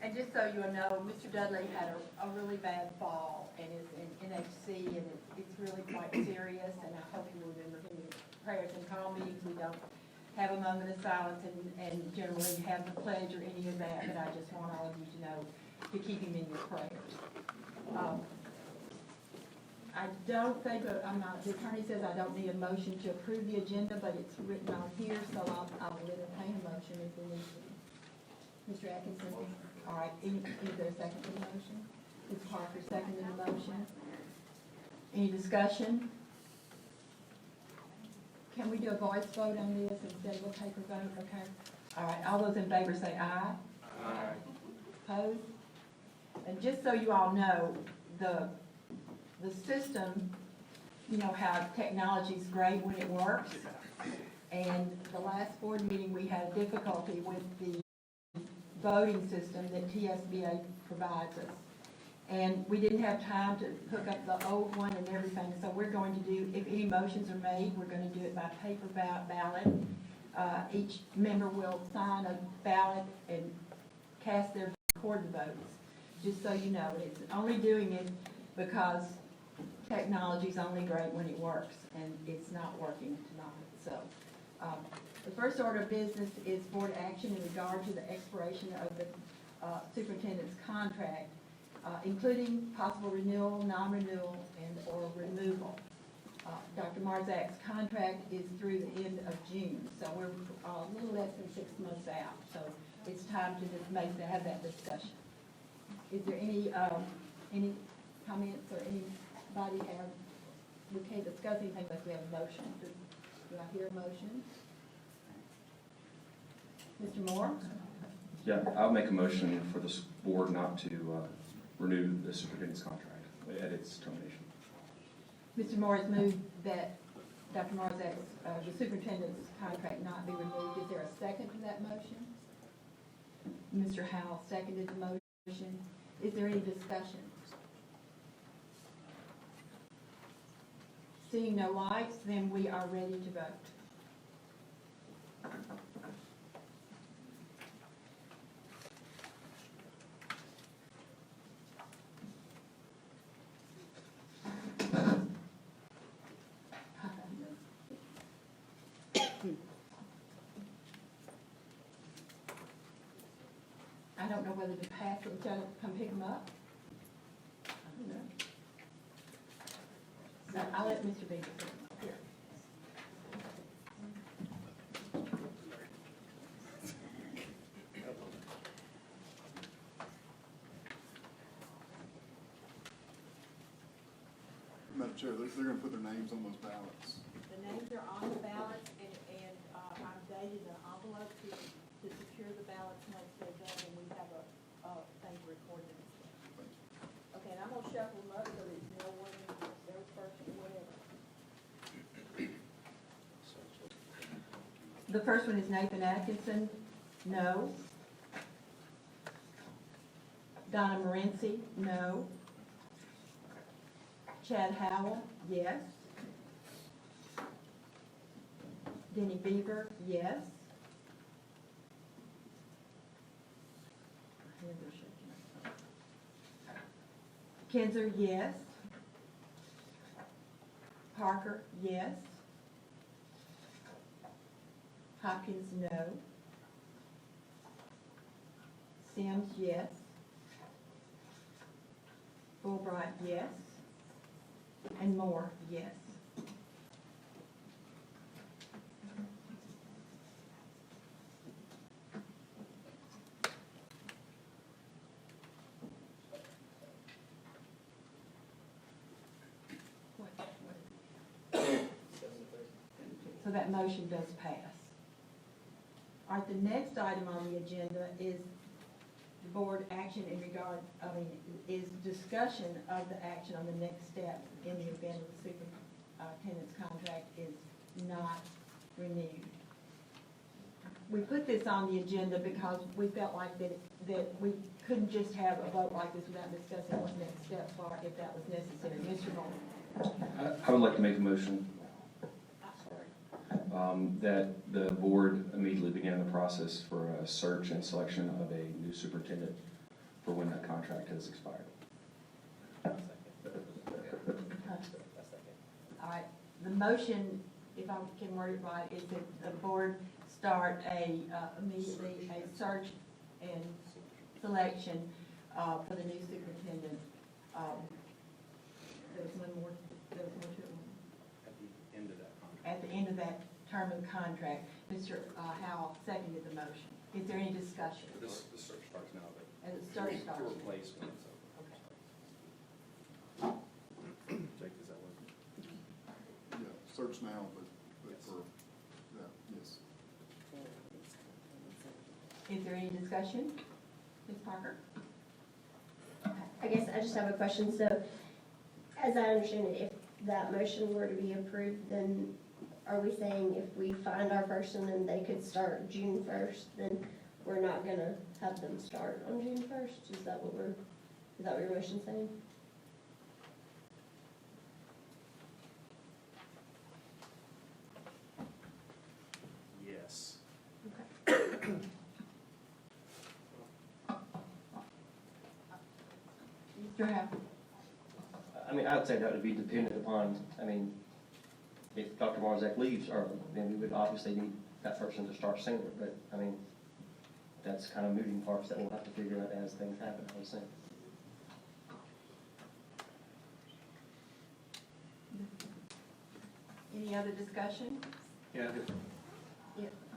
And just so you know, Mr. Dudley had a really bad fall and is in NHC, and it's really quite serious, and I hope you remember him in prayers and call meetings. We don't have a moment of silence and generally have the pledge or any of that, but I just want all of you to know to keep him in your prayers. I don't think, the attorney says I don't need a motion to approve the agenda, but it's written on here, so I will entertain a motion if we need to. Mr. Atkinson, all right, is there a second to the motion? Ms. Parker seconded the motion. Any discussion? Can we do a voice vote on this instead of a paper vote? Okay. All right, all those in favor say aye. Aye. Opposed? And just so you all know, the system, you know how technology's great when it works. And the last board meeting, we had difficulty with the voting system that TSBA provides us. And we didn't have time to hook up the old one and everything, so we're going to do, if any motions are made, we're going to do it by paper ballot. Each member will sign a ballot and cast their recorded votes, just so you know. It's only doing it because technology is only great when it works, and it's not working tonight. So the first order of business is board action in regard to the expiration of the superintendent's contract, including possible renewal, non-renewal, and/or removal. Dr. Marczak's contract is through the end of June, so we're a little less than 6 months out. So it's time to just have that discussion. Is there any comments or anybody have? We can't discuss anything unless we have a motion. Do I hear a motion? Mr. Moore? Yeah, I'll make a motion for this board not to renew the superintendent's contract at its termination. Mr. Moore has moved that Dr. Marczak's, the superintendent's contract not be removed. Is there a second to that motion? Mr. Howell seconded the motion. Is there any discussion? Seeing no lights, then we are ready to vote. I don't know whether to pass it, to come pick them up. I don't know. So I'll let Mr. Beaver pick them up here. Madam Chair, they're going to put their names on those ballots. The names are on the ballot, and I've dated an envelope to secure the ballots once they're done, and we have a thing to record them. Okay, and I'm going to shuffle them up so there's no one their first or whatever. The first one is Nathan Atkinson. No. Donna Morency. No. Chad Howell. Yes. Denny Beaver. Yes. Kinzer. Yes. Parker. Yes. Hopkins, no. Sims, yes. Fulbright, yes. And Moore, yes. So that motion does pass. All right, the next item on the agenda is the board action is discussion of the action on the next step in the event the superintendent's contract is not renewed. We put this on the agenda because we felt like that we couldn't just have a vote like this without discussing what next steps are if that was necessary. Mr. Moore. I would like to make a motion that the board immediately begin the process for a search and selection of a new superintendent for when that contract has expired. All right, the motion, if I can word it right, is that the board start immediately a search and selection for the new superintendent. There was one more to it. At the end of that term of the contract. Mr. Howell seconded the motion. Is there any discussion? The search starts now, but. As it starts, To replace when it's over. Jake, does that work? Yeah, search now, but for, yeah, yes. Is there any discussion? Ms. Parker? I guess I just have a question. So, as I understand it, if that motion were to be approved, then are we saying if we find our person and they could start June 1st, then we're not gonna have them start on June 1st? Is that what your motion's saying? Yes. Mr. Howell? I mean, I'd say that would be dependent upon, I mean, if Dr. Marczak leaves early, then we would obviously need that person to start sooner, but, I mean, that's kind of moving parts that we'll have to figure out as things happen, I would say. Any other discussion? Yeah,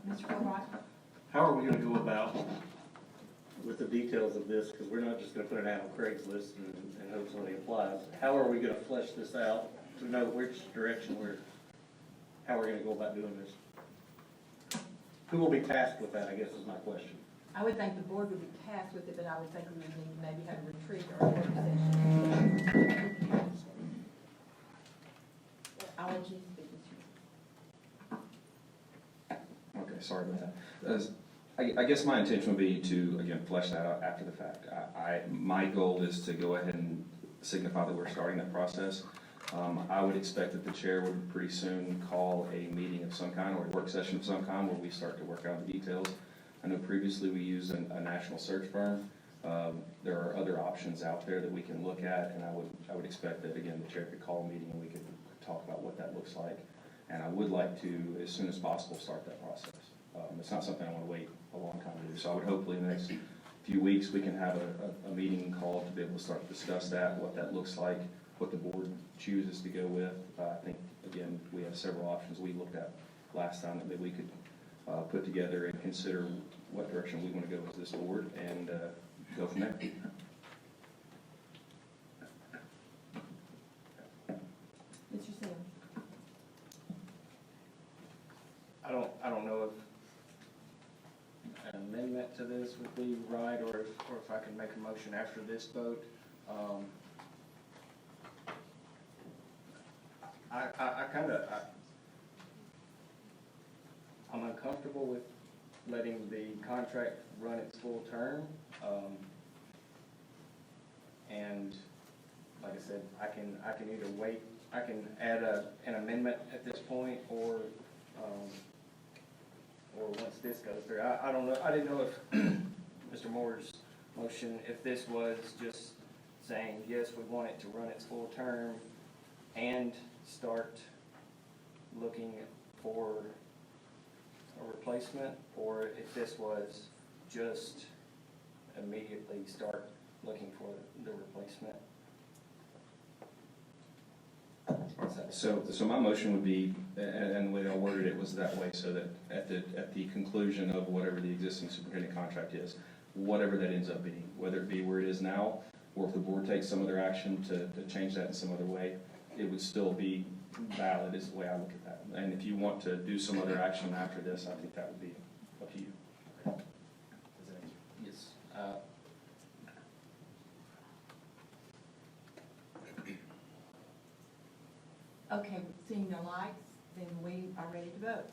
Mr. Kilbride? how are we gonna go about with the details of this, because we're not just gonna put it out on Craigslist and hope somebody applies. How are we gonna flesh this out to know which direction how we're gonna go about doing this? Who will be tasked with that, I guess is my question. I would think the board would be tasked with it, but I would think we would need to maybe have a retreat or a work session. I'll let you speak, Mr. Okay, sorry about that. I guess my intention would be to, again, flesh that out after the fact. My goal is to go ahead and signify that we're starting that process. I would expect that the chair would pretty soon call a meeting of some kind or a work session of some kind where we start to work out the details. I know previously we used a national search firm. There are other options out there that we can look at, and I would expect that, again, the chair could call a meeting and we could talk about what that looks like. And I would like to, as soon as possible, start that process. It's not something I want to wait a long time to do. So I would hopefully in the next few weeks, we can have a meeting called to be able to start to discuss that, what that looks like, what the board chooses to go with. I think, again, we have several options we looked at last time that maybe we could put together and consider what direction we want to go as this board and go from there. Mr. Sims? I don't know if an amendment to this would be right, or if I can make a motion after this vote. I'm uncomfortable with letting the contract run its full term. And like I said, I can either wait, I can add an amendment at this point, or once this goes through. I don't know, I didn't know if Mr. Moore's motion, if this was just saying, yes, we want it to run its full term and start looking for a replacement, or if this was just immediately start looking for the replacement. So my motion would be, and the way I worded it was that way, so that at the conclusion of whatever the existing superintendent contract is, whatever that ends up being, whether it be where it is now, or if the board takes some other action to change that in some other way, it would still be valid, is the way I look at that. And if you want to do some other action after this, I think that would be up to you. Yes. Okay, seeing no lights, then we are ready to vote.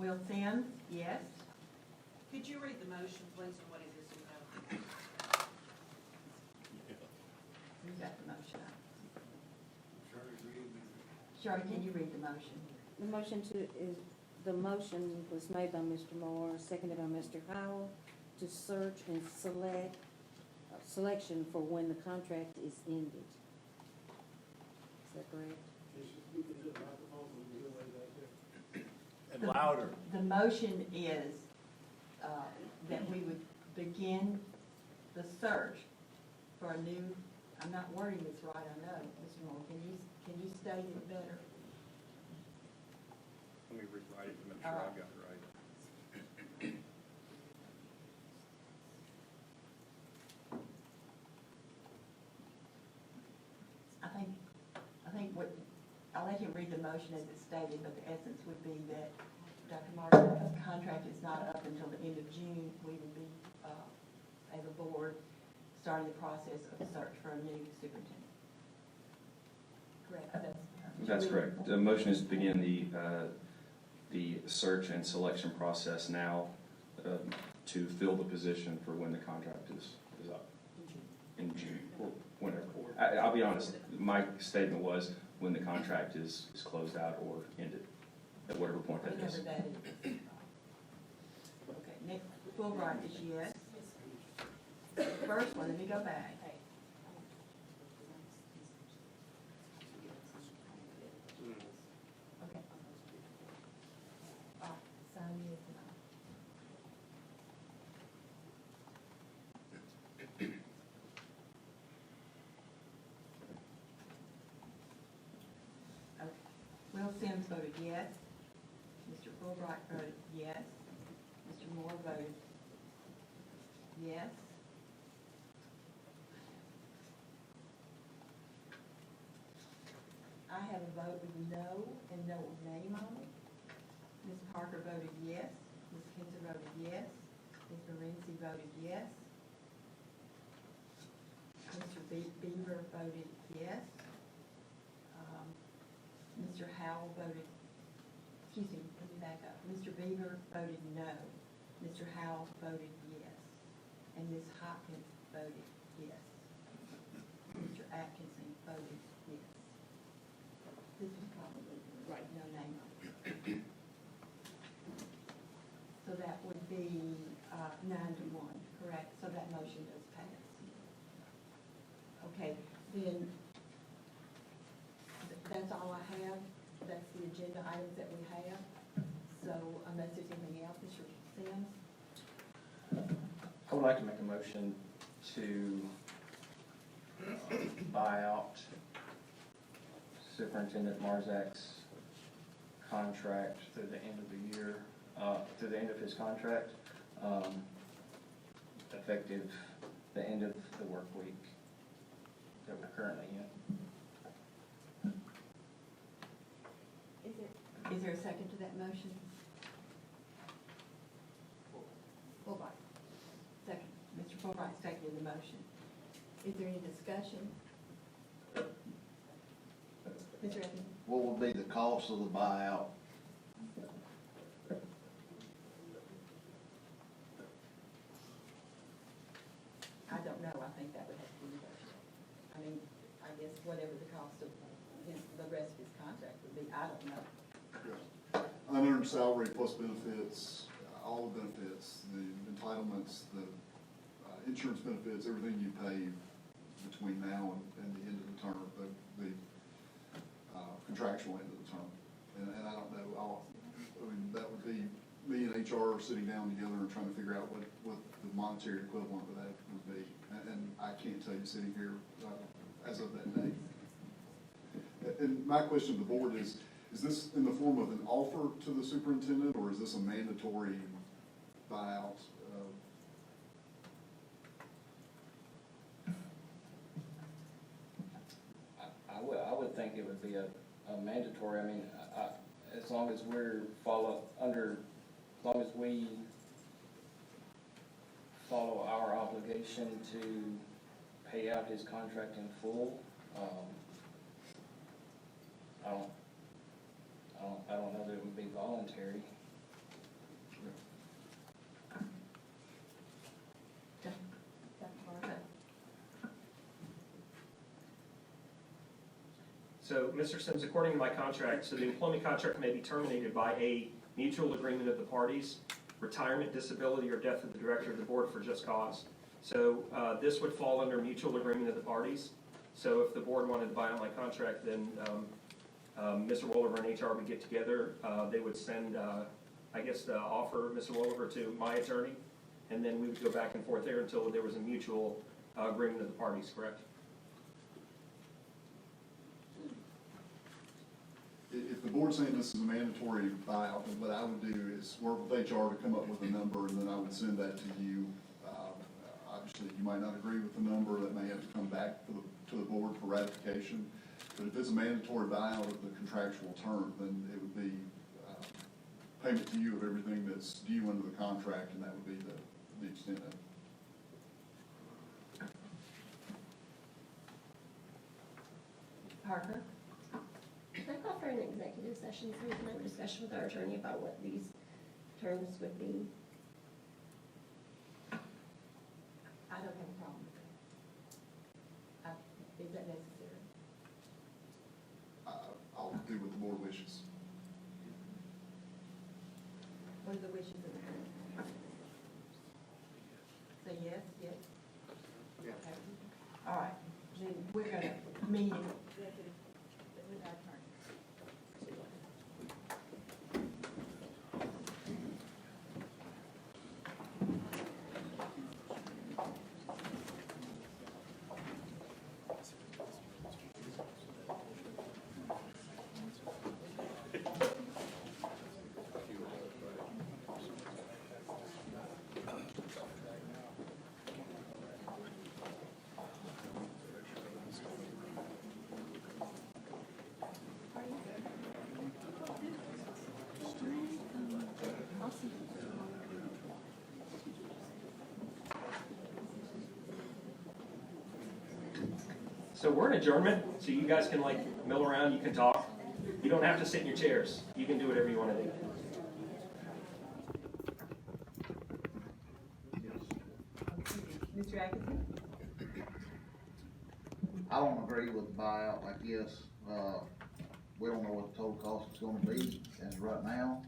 Will Sims, yes. Could you read the motion, please, and what it is you have? You got the motion. Shirley, can you read the motion? The motion was made by Mr. Moore, seconded by Mr. Howell, to search and selection for when the contract is ended. Is that correct? And louder. The motion is that we would begin the search for a new, I'm not wording this right, I know, Mr. Moore, can you state it better? Let me rewrite it to make sure I've got it right. I think what, I'll let him read the motion as it's stated, but the essence would be that Dr. Marczak's contract is not up until the end of June. We would be, as a board, starting the process of the search for a new superintendent. Correct? That's correct. The motion is to begin the search and selection process now to fill the position for when the contract is up in June or whenever. I'll be honest, my statement was when the contract is closed out or ended, at whatever point that is. Whenever that is. Okay, Nick Fulbright is yes. The first one, let me go back. Okay. Sign yes and no. Okay. Will Sims voted yes. Mr. Fulbright voted yes. Mr. Moore voted yes. I have a vote with no and no name on it. Ms. Parker voted yes. Ms. Kinzer voted yes. Ms. Morency voted yes. Mr. Beaver voted yes. Mr. Howell voted, excuse me, let me back up. Mr. Beaver voted no. Mr. Howell voted yes. And Ms. Hopkins voted yes. Mr. Atkinson voted yes. This is probably right, no name on it. So that would be 9-1, correct? So that motion does pass. Okay, then that's all I have. That's the agenda items that we have. So unless there's anything else, Mr. Sims? I would like to make a motion to buy out Superintendent Marczak's contract through the end of the year, through the end of his contract, effective the end of the work week that we're currently in. Is there a second to that motion? Fulbright. Second. Mr. Fulbright seconded the motion. Is there any discussion? Mr. Evans? What would be the cost of the buyout? I don't know. I think that would have to be negotiated. I mean, I guess whatever the cost of the rest of his contract would be, I don't know. Unearned salary plus benefits, all the benefits, the entitlements, the insurance benefits, everything you pay between now and the end of the term, the contractual end of the term. And I don't know, I mean, that would be me and HR sitting down together and trying to figure out what the monetary equivalent of that would be. And I can't tell you sitting here as of that date. And my question to the board is this in the form of an offer to the superintendent, or is this a mandatory buyout? I would think it would be a mandatory, I mean, as long as as long as we follow our obligation to pay out his contract in full, I don't know that it would be voluntary. So, Mr. Sims, according to my contract, so the employment contract may be terminated by a mutual agreement of the parties, retirement, disability, or death of the director of the board for just cause. So, this would fall under mutual agreement of the parties. So if the board wanted to buy out my contract, then, Mr. Wolliver and HR would get together, they would send, I guess, the offer, Mr. Wolliver, to my attorney, and then we would go back and forth there until there was a mutual agreement of the parties, correct? If the board's saying this is a mandatory buyout, then what I would do is work with HR to come up with a number, and then I would send that to you. Obviously, you might not agree with the number, that may have to come back to the board for ratification. But if it's a mandatory buyout of the contractual term, then it would be payment to you of everything that's due under the contract, and that would be the extent of it. Parker? Can I call for an executive session so we can have a discussion with our attorney about what these terms would be? I don't have a problem with that. Is that necessary? I'll do what the board wishes. What are the wishes of the board? Say yes, yes? Yeah. Okay. All right, then we're gonna meet in executive with our attorney. So we're in adjournment, so you guys can like mill around, you can talk. You don't have to sit in your chairs. You can do whatever you want to do. Mr. Atkinson? I don't agree with the buyout like this. We don't know what the total cost is gonna be as of right now.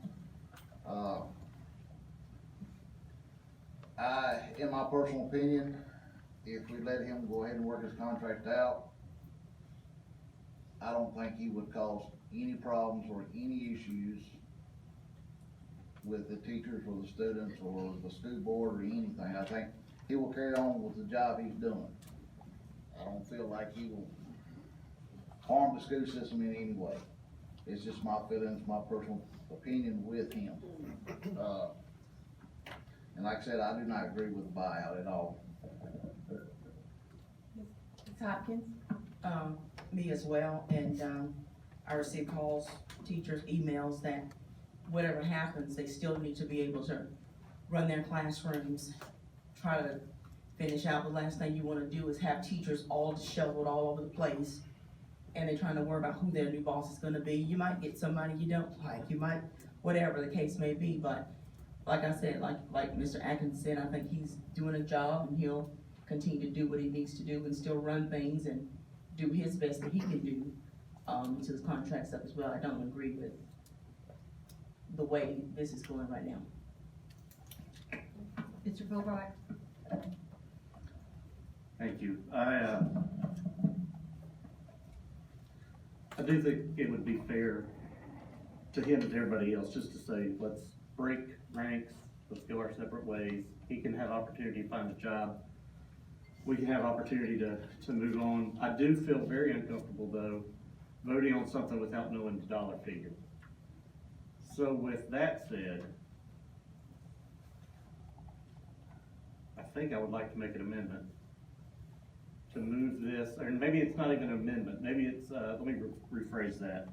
In my personal opinion, if we let him go ahead and work his contract out, I don't think he would cause any problems or any issues with the teachers or the students or the school board or anything. I think he will carry on with the job he's doing. I don't feel like he will harm the school system in any way. It's just my feelings, my personal opinion with him. And like I said, I do not agree with the buyout at all. Ms. Hopkins? Me as well, and, I receive calls, teachers, emails that whatever happens, they still need to be able to run their classrooms, try to finish out. The last thing you wanna do is have teachers all disheveled all over the place, and they're trying to worry about who their new boss is gonna be. You might get somebody you don't like, you might, whatever the case may be, but like I said, like Mr. Atkins said, I think he's doing a job, and he'll continue to do what he needs to do and still run things and do his best that he can do, to his contract stuff as well. I don't agree with the way this is going right now. Mr. Fulbright? Thank you. I do think it would be fair to him and to everybody else just to say, let's break ranks, let's go our separate ways. He can have opportunity to find a job. We can have opportunity to move on. I do feel very uncomfortable though, voting on something without knowing the dollar figure. So with that said, I think I would like to make an amendment to move this, or maybe it's not even an amendment, maybe it's, let me rephrase that.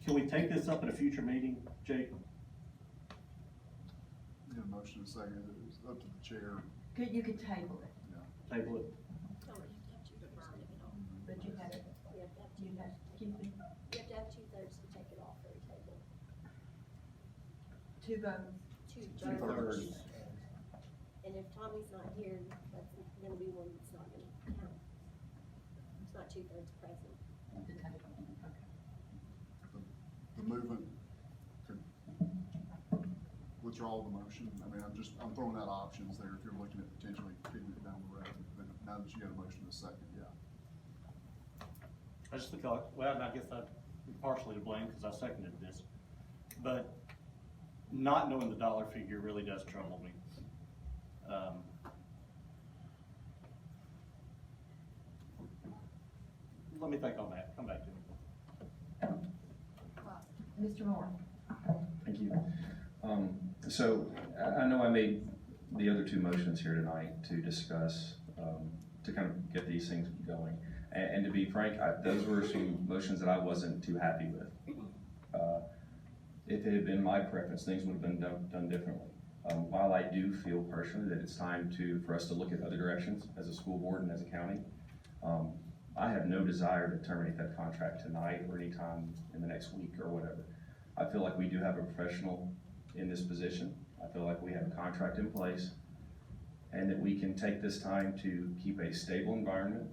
Can we take this up at a future meeting, Jake? Get a motion and second, it's up to the chair. You could table it, Table it? but you have, you have, excuse me, You have to have 2/3 to take it off the table. 2 votes. Two-thirds. And if Tommy's not here, that's gonna be one that's not gonna count. It's not 2/3, 2/3 present. The movement could withdraw the motion. I mean, I'm throwing out options there if you're looking at potentially kicking it down the road. But now that you got a motion in a second, yeah. I just think, well, I guess I'm partially to blame because I seconded this, but not knowing the dollar figure really does trouble me. Let me think on that, come back to me. Mr. Moore? Thank you. So I know I made the other two motions here tonight to discuss, to kind of get these things going. And to be frank, those were some motions that I wasn't too happy with. If it had been my preference, things would have been done differently. While I do feel personally that it's time for us to look at other directions as a school board and as a county, I have no desire to terminate that contract tonight or anytime in the next week or whatever. I feel like we do have a professional in this position. I feel like we have a contract in place and that we can take this time to keep a stable environment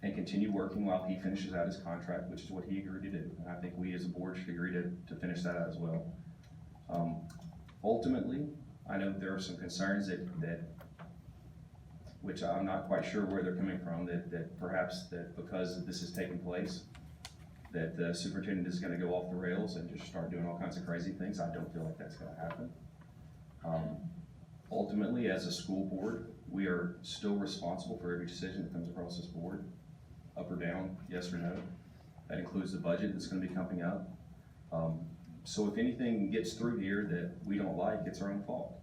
and continue working while he finishes out his contract, which is what he agreed to do. And I think we as a board should agree to finish that out as well. Ultimately, I know there are some concerns that which I'm not quite sure where they're coming from, that perhaps that because this has taken place, that the superintendent is gonna go off the rails and just start doing all kinds of crazy things. I don't feel like that's gonna happen. Ultimately, as a school board, we are still responsible for every decision that comes across this board, up or down, yes or no. That includes the budget that's gonna be coming up. So if anything gets through here that we don't like, it's our own fault.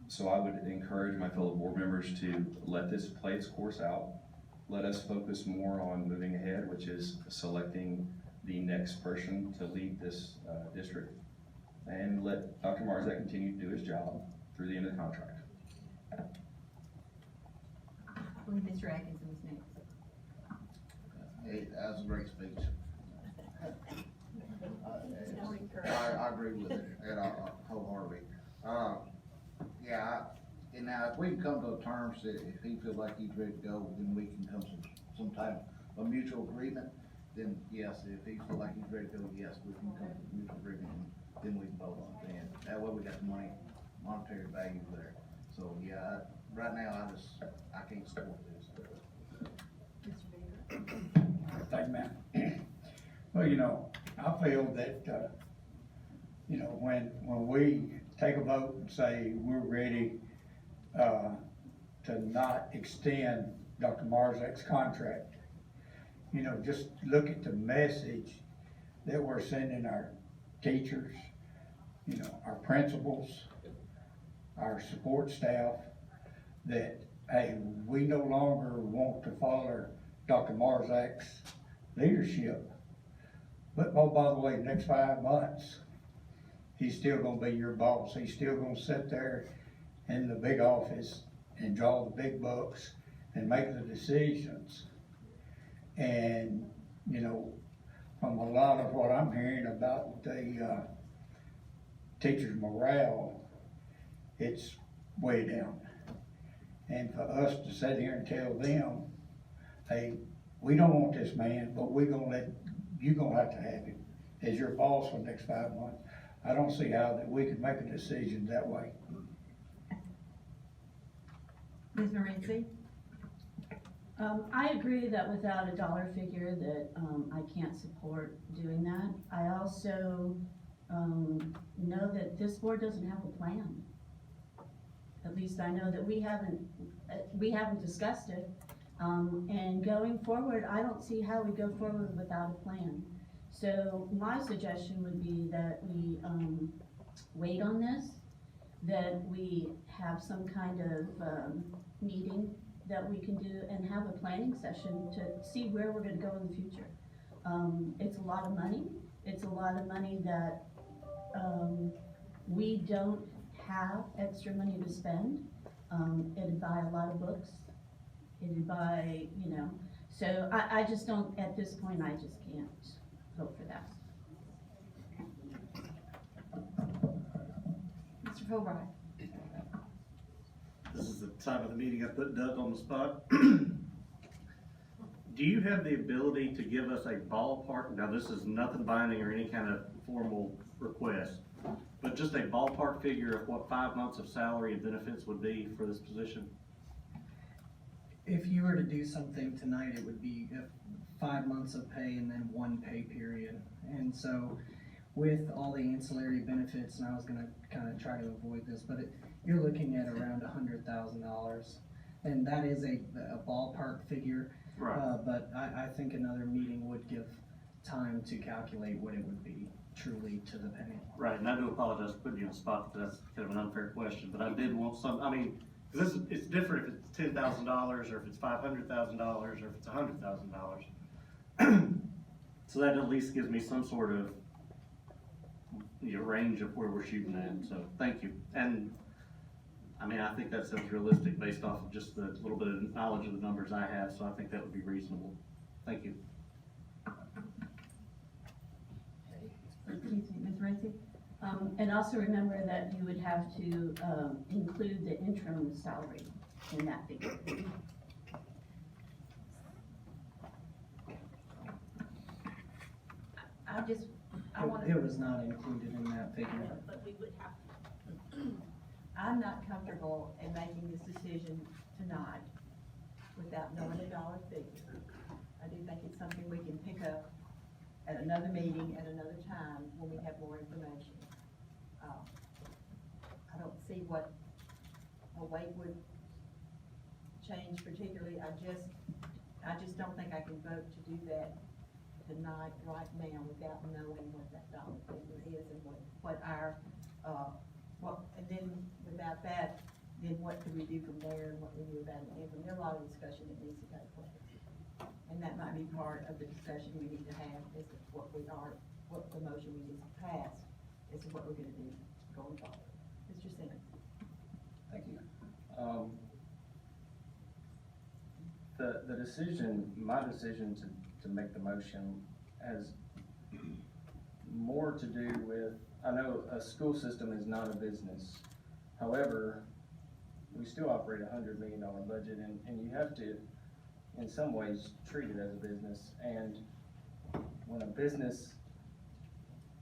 So I would encourage my fellow board members to let this play its course out. Let us focus more on moving ahead, which is selecting the next person to lead this district. And let Dr. Marczak continue to do his job through the end of the contract. I believe Mr. Atkinson was next. Hey, that was a great speech. I agree with it wholeheartedly. Yeah, and now if we can come to terms that if he feels like he's ready to go, then we can come to some type of mutual agreement, then yes, if he feels like he's ready to go, yes, we can come to a mutual agreement, and then we can vote on it then. That way we got the monetary value there. So, yeah, right now, I can't support this. Thank you, ma'am. Well, I feel that, when we take a vote and say we're ready, to not extend Dr. Marczak's contract, just look at the message that we're sending our teachers, our principals, our support staff, that, hey, we no longer want to follow Dr. Marczak's leadership. But, oh, by the way, the next 5 months, he's still gonna be your boss. He's still gonna sit there in the big office and draw the big bucks and make the decisions. And, from a lot of what I'm hearing about the teachers' morale, it's way down. And for us to sit here and tell them, hey, we don't want this man, but you're gonna have to have him as your boss for the next 5 months. I don't see how that we could make a decision that way. Ms. Morency? I agree that without a dollar figure that, I can't support doing that. I also, know that this board doesn't have a plan. At least I know that we haven't discussed it. And going forward, I don't see how we go forward without a plan. So my suggestion would be that we, wait on this, that we have some kind of, meeting that we can do and have a planning session to see where we're gonna go in the future. It's a lot of money. It's a lot of money that, we don't have extra money to spend. It'd buy a lot of books. It'd buy, so I just don't, at this point, I just can't vote for that. Mr. Fulbright? This is the time of the meeting I put Doug on the spot. Do you have the ability to give us a ballpark, now this is nothing binding or any kind of formal request, but just a ballpark figure of what 5 months of salary and benefits would be for this position? If you were to do something tonight, it would be 5 months of pay and then 1 pay period. And so with all the ancillary benefits, and I was gonna kind of try to avoid this, but you're looking at around $100,000. And that is a ballpark figure. Right. But I think another meeting would give time to calculate what it would be truly to the penny. Right, and I do apologize for putting you on the spot, but that's kind of an unfair question, but I did want some, I mean, 'cause it's different if it's $10,000, or if it's $500,000, or if it's $100,000. So that at least gives me some sort of, range of where we're shooting at, so, thank you. And, I mean, I think that sounds realistic based off of just the little bit of knowledge of the numbers I have, so I think that would be reasonable. Thank you. Ms. Rainey? And also remember that you would have to, include the interim salary in that figure. I want to. It was not included in that figure. But we would have I'm not comfortable in making this decision tonight without knowing a dollar figure. I do think it's something we can pick up at another meeting at another time when we have more information. I don't see what a weight would change particularly. I just don't think I can vote to do that tonight, right now, without knowing what that dollar figure is and what our, and then without that, then what could we do from there and what we do about it. And there's a lot of discussion that needs to take place. And that might be part of the discussion we need to have as to what the motion we just passed, as to what we're gonna do going forward. Mr. Simmons. Thank you. The decision, my decision to make the motion has more to do with, I know a school system is not a business. However, we still operate $100 million budget, and you have to, in some ways, treat it as a business. And when a business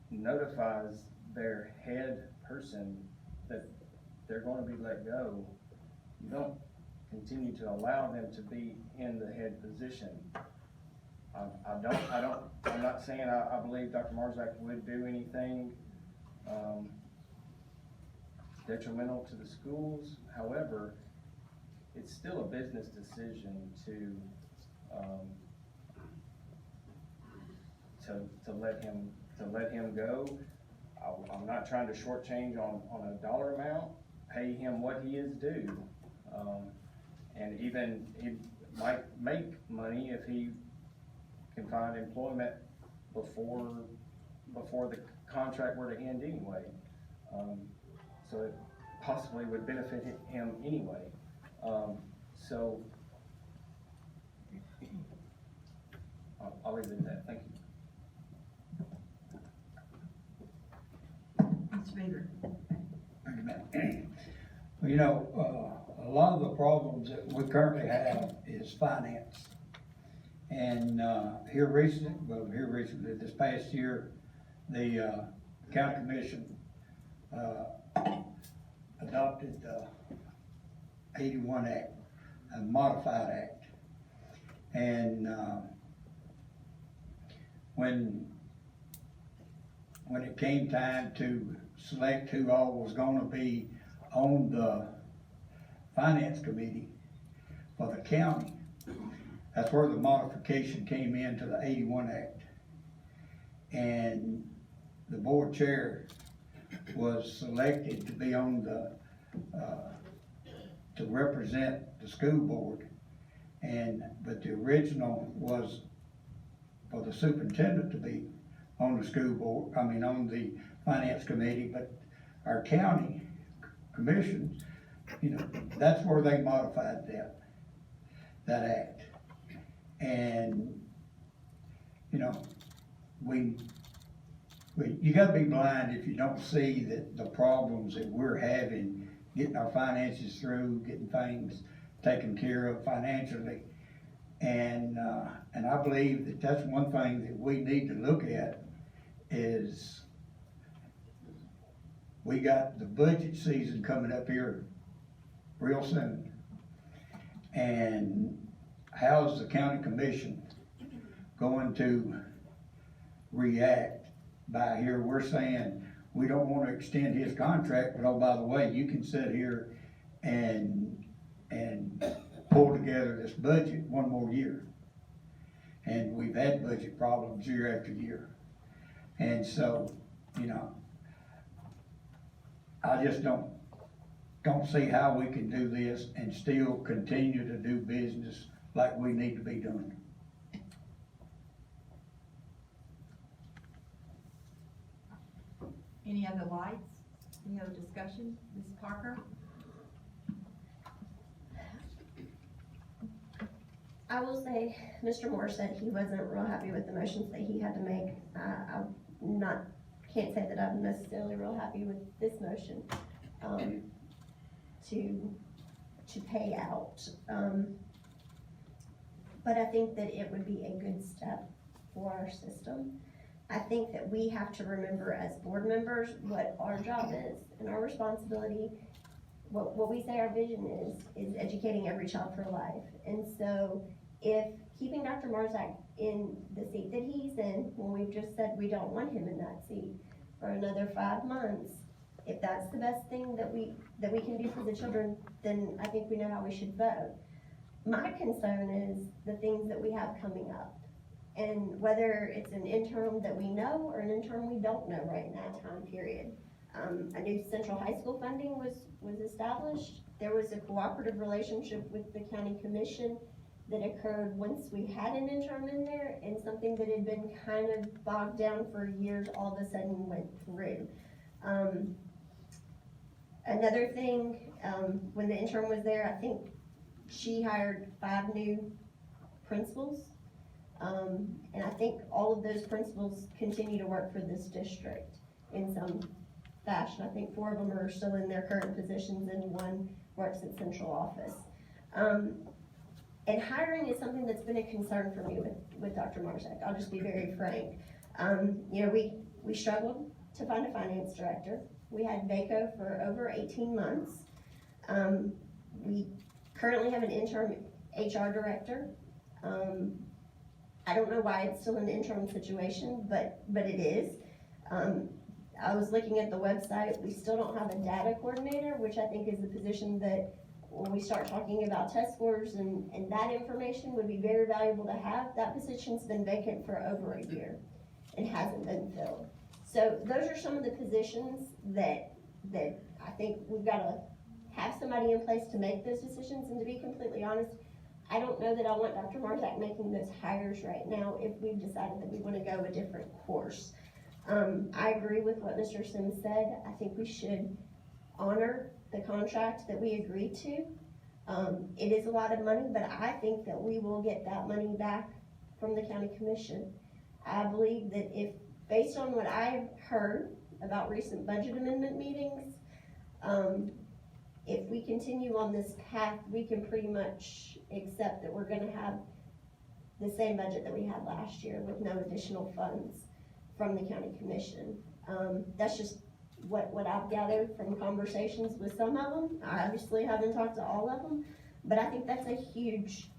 notifies their head person that they're going to be let go, you don't continue to allow them to be in the head position. I'm not saying I believe Dr. Marczak would do anything detrimental to the schools. However, it's still a business decision to let him go. I'm not trying to shortchange on a dollar amount. Pay him what he is due. And even he might make money if he can find employment before the contract were to end anyway. So it possibly would benefit him anyway. So I'll leave it at that. Thank you. Mr. Beaver. Well, you know, a lot of the problems that we currently have is finance. And here recently, this past year, the county commission adopted the 81 Act, a modified act. And when it came time to select who all was gonna be on the finance committee for the county, that's where the modification came into the 81 Act. And the board chair was selected to be on the, to represent the school board. But the original was for the superintendent to be on the school board, on the finance committee, but our county commissions, you know, that's where they modified that act. And, you know, you gotta be blind if you don't see that the problems that we're having, getting our finances through, getting things taken care of financially. And I believe that that's one thing that we need to look at is we got the budget season coming up here real soon. And how's the county commission going to react by here? We're saying we don't want to extend his contract, but oh, by the way, you can sit here and pull together this budget one more year. And we've had budget problems year after year. And so, you know, I just don't see how we can do this and still continue to do business like we need to be doing. Any other lights? Any other discussion? Ms. Parker? I will say, Mr. Moore said he wasn't real happy with the motions that he had to make. Can't say that I'm necessarily real happy with this motion, to pay out. But I think that it would be a good step for our system. I think that we have to remember as board members what our job is and our responsibility. What we say our vision is educating every child for life. And so if keeping Dr. Marczak in the seat that he's in, when we've just said we don't want him in that seat for another 5 months, if that's the best thing that we can do for the children, then I think we know how we should vote. My concern is the things that we have coming up. And whether it's an interim that we know or an interim we don't know right now time period. A new central high school funding was established. There was a cooperative relationship with the county commission that occurred once we had an interim in there, and something that had been kind of bogged down for years all of a sudden went through. Another thing, when the interim was there, I think she hired 5 new principals. And I think all of those principals continue to work for this district in some fashion. I think 4 of them are still in their current positions and 1 works at central office. And hiring is something that's been a concern for me with Dr. Marczak. I'll just be very frank. You know, we struggled to find a finance director. We had VACO for over 18 months. We currently have an interim HR director. I don't know why it's still an interim situation, but it is. I was looking at the website. We still don't have a data coordinator, which I think is a position that when we start talking about test scores and that information would be very valuable to have. That position's been vacant for over a year and hasn't been filled. So those are some of the positions that I think we've got to have somebody in place to make those decisions. And to be completely honest, I don't know that I want Dr. Marczak making those hires right now if we've decided that we want to go a different course. I agree with what Mr. Sims said. I think we should honor the contract that we agreed to. It is a lot of money, but I think that we will get that money back from the county commission. I believe that based on what I've heard about recent budget amendment meetings, if we continue on this path, we can pretty much accept that we're gonna have the same budget that we had last year with no additional funds from the county commission. That's just what I've gathered from conversations with some of them. I obviously haven't talked to all of them, but I think that's a huge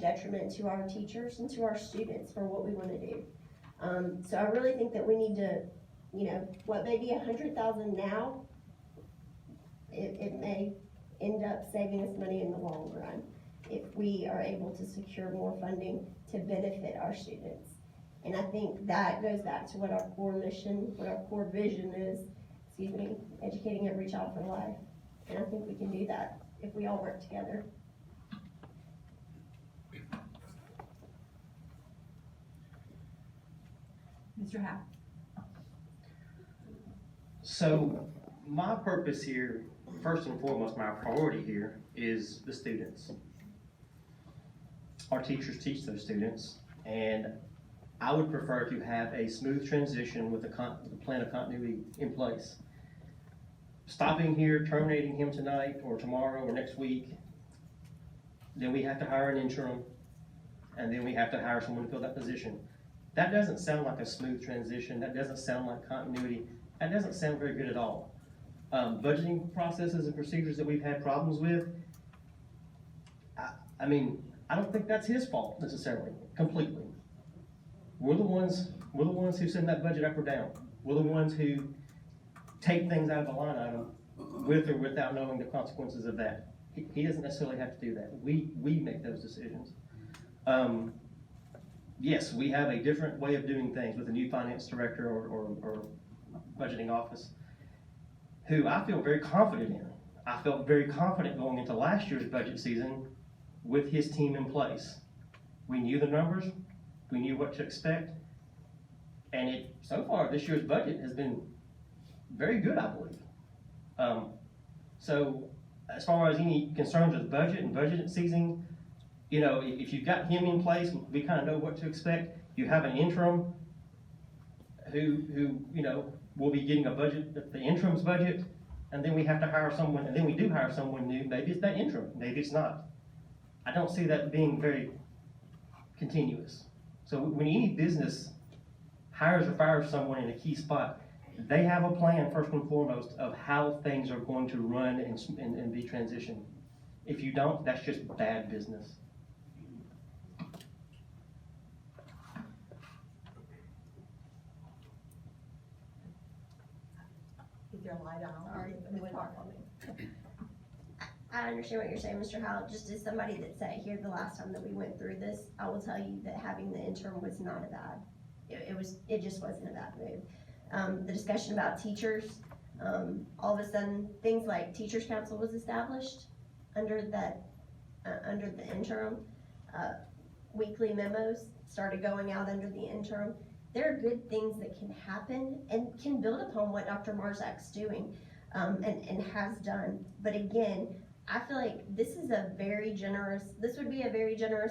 detriment to our teachers and to our students for what we wanna do. So I really think that we need to, you know, what may be $100,000 now, it may end up saving us money in the long run if we are able to secure more funding to benefit our students. And I think that goes back to what our core mission, what our core vision is, educating every child for life. And I think we can do that if we all work together. Mr. Howe? So my purpose here, first and foremost, my priority here is the students. Our teachers teach those students, and I would prefer to have a smooth transition with a plan of continuity in place. Stopping here, terminating him tonight or tomorrow or next week, then we have to hire an interim, and then we have to hire someone to fill that position. That doesn't sound like a smooth transition, that doesn't sound like continuity, that doesn't sound very good at all. Budgeting processes and procedures that we've had problems with, I mean, I don't think that's his fault necessarily, completely. We're the ones who send that budget up or down. We're the ones who take things out of a line item with or without knowing the consequences of that. He doesn't necessarily have to do that. We make those decisions. Yes, we have a different way of doing things with a new finance director or budgeting office, who I feel very confident in. I felt very confident going into last year's budget season with his team in place. We knew the numbers, we knew what to expect, and so far this year's budget has been very good, I believe. So as far as any concerns with budget and budget season, you know, if you've got him in place, we kind of know what to expect. You have an interim who you know, will be getting a budget, the interim's budget, and then we have to hire someone, and then we do hire someone new. Maybe it's that interim, maybe it's not. I don't see that being very continuous. So when any business hires or fires someone in a key spot, they have a plan first and foremost of how things are going to run and be transitioned. If you don't, that's just bad business. Is there a light on? Sorry, Ms. Parker? I understand what you're saying, Mr. Howell. Just as somebody that sat here the last time that we went through this, I will tell you that having the interim was not a bad, it just wasn't a bad move. The discussion about teachers, all of a sudden, things like Teachers Council was established under the interim. Weekly memos started going out under the interim. There are good things that can happen and can build upon what Dr. Marczak's doing, and has done. But again, I feel like this would be a very generous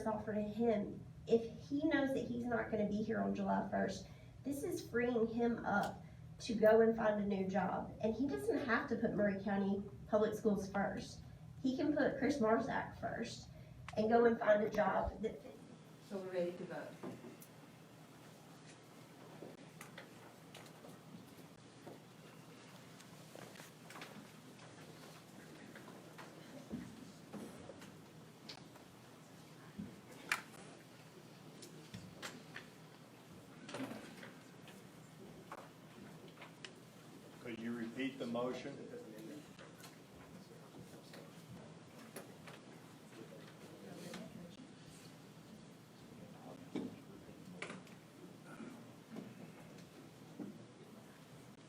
offer to him. If he knows that he's not gonna be here on July 1st, this is freeing him up to go and find a new job. And he doesn't have to put Maury County Public Schools first. He can put Chris Marczak first and go and find a job that fits. So we're ready to vote. Could you repeat the motion?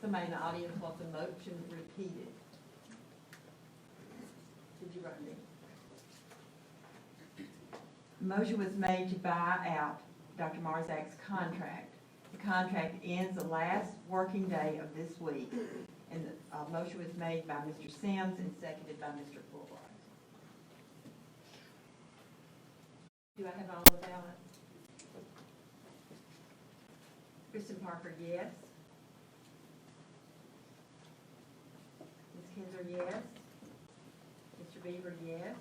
Somebody in the audience wants a motion repeated. Did you write me? Motion was made to buy out Dr. Marczak's contract. The contract ends the last working day of this week, and the motion was made by Mr. Sims and seconded by Mr. Fulbright. Do I have all the ballots? Kristen Parker, yes. Ms. Kinzer, yes. Mr. Beaver, yes.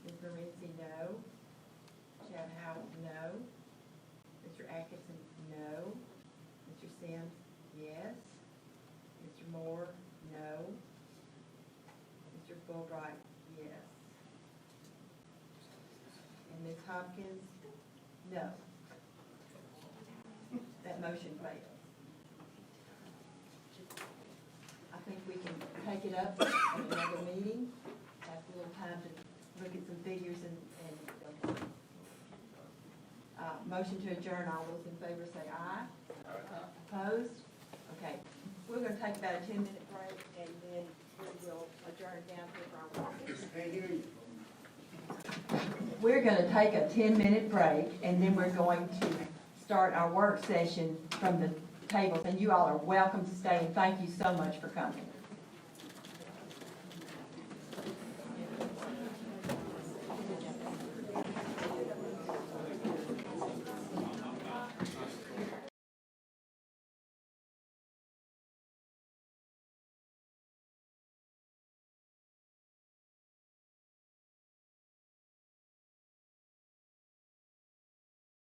Ms. Morency, no. Chad Howell, no. Mr. Atkinson, no. Mr. Sims, yes. Mr. Moore, no. Mr. Fulbright, yes. And Ms. Hopkins, no. That motion fails. I think we can take it up at another meeting, have a little time to look at some figures and motion to adjourn. All those in favor say aye. Opposed? Okay. We're going to take about a 10-minute break, and then we will adjourn down here for our work. We're going to take a 10-minute break, and then we're going to start our work session from the tables. And you all are welcome to stay, and thank you so much for coming.